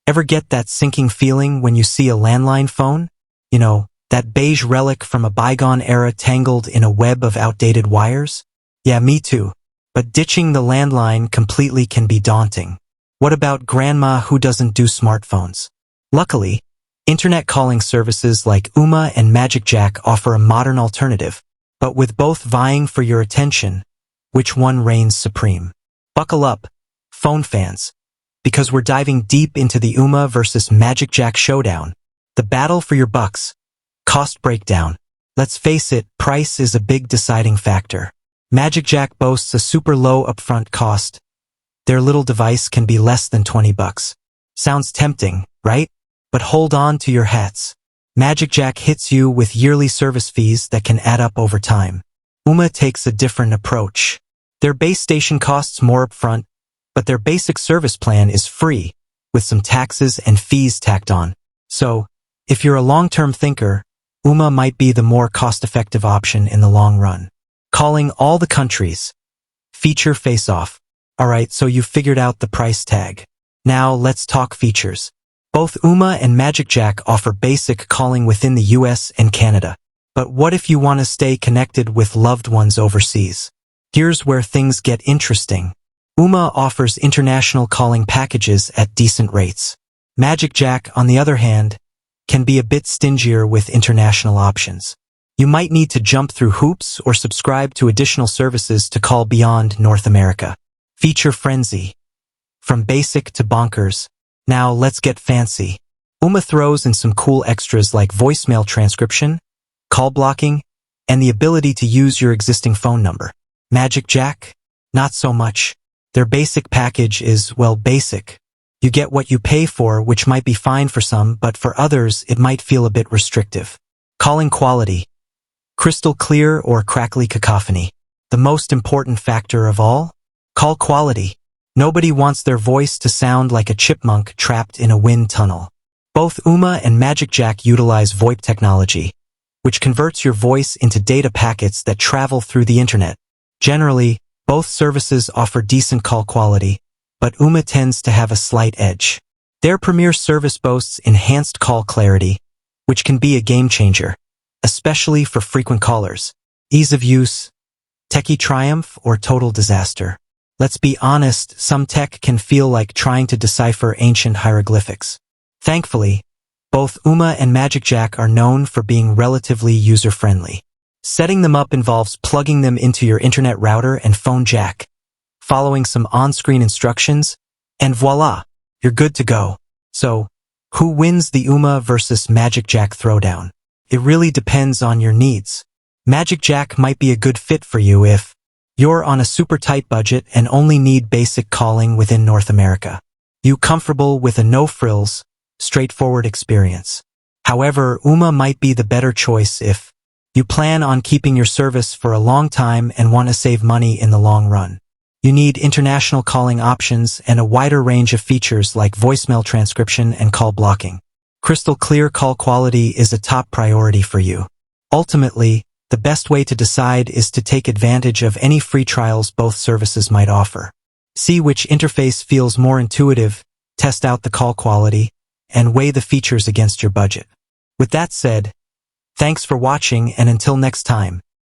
Ever get that sinking feeling when you see a landline phone? You know, that beige relic from a bygone era tangled in a web of outdated wires? Yeah, me too. But ditching the landline completely can be daunting. What about grandma who doesn't do smartphones? Luckily, internet calling services like Ooma and magicJack offer a modern alternative, but with both vying for your attention, which one reigns supreme? Buckle up, phone fans, because we're diving deep into the Ooma versus magicJack showdown. The battle for your bucks. Cost breakdown. Let's face it, price is a big deciding factor. magicJack boasts a super low upfront cost. Their little device can be less than 20 bucks. Sounds tempting, right? But hold on to your hats. magicJack hits you with yearly service fees that can add up over time. Ooma takes a different approach. Their base station costs more upfront, but their basic service plan is free, with some taxes and fees tacked on. So, if you're a long-term thinker, Ooma might be the more cost-effective option in the long run. Calling all the countries. Feature face-off. Alright, so you've figured out the price tag. Now let's talk features. Both Ooma and magicJack offer basic calling within the US and Canada. But what if you want to stay connected with loved ones overseas? Here's where things get interesting. Ooma offers international calling packages at decent rates. magicJack, on the other hand, can be a bit stingier with international options. You might need to jump through hoops or subscribe to additional services to call beyond North America. Feature frenzy. From basic to bonkers. Now let's get fancy. Ooma throws in some cool extras like voicemail transcription, call blocking, and the ability to use your existing phone number. magicJack? Not so much. Their basic package is, well, basic. You get what you pay for, which might be fine for some, but for others it might feel a bit restrictive. Calling quality. Crystal clear or crackly cacophony. The most important factor of all? Call quality. Nobody wants their voice to sound like a chipmunk trapped in a wind tunnel. Both Ooma and magicJack utilize VoIP technology, which converts your voice into data packets that travel through the internet. Generally, both services offer decent call quality, but Ooma tends to have a slight edge. Their premier service boasts enhanced call clarity, which can be a game changer, especially for frequent callers. Ease of use, techie triumph, or total disaster. Let's be honest, some tech can feel like trying to decipher ancient hieroglyphics. Thankfully, both Ooma and magicJack are known for being relatively user-friendly. Setting them up involves plugging them into your internet router and phone jack, following some on-screen instructions, and voila, you're good to go. So, who wins the Ooma versus magicJack throwdown? It really depends on your needs. magicJack might be a good fit for you if you're on a super tight budget and only need basic calling within North America. You comfortable with a no-frills, straightforward experience. However, Ooma might be the better choice if you plan on keeping your service for a long time and want to save money in the long run. You need international calling options and a wider range of features like voicemail transcription and call blocking. Crystal clear call quality is a top priority for you. Ultimately, the best way to decide is to take advantage of any free trials both services might offer. See which interface feels more intuitive, test out the call quality, and weigh the features against your budget. With that said, thanks for watching, and until next time.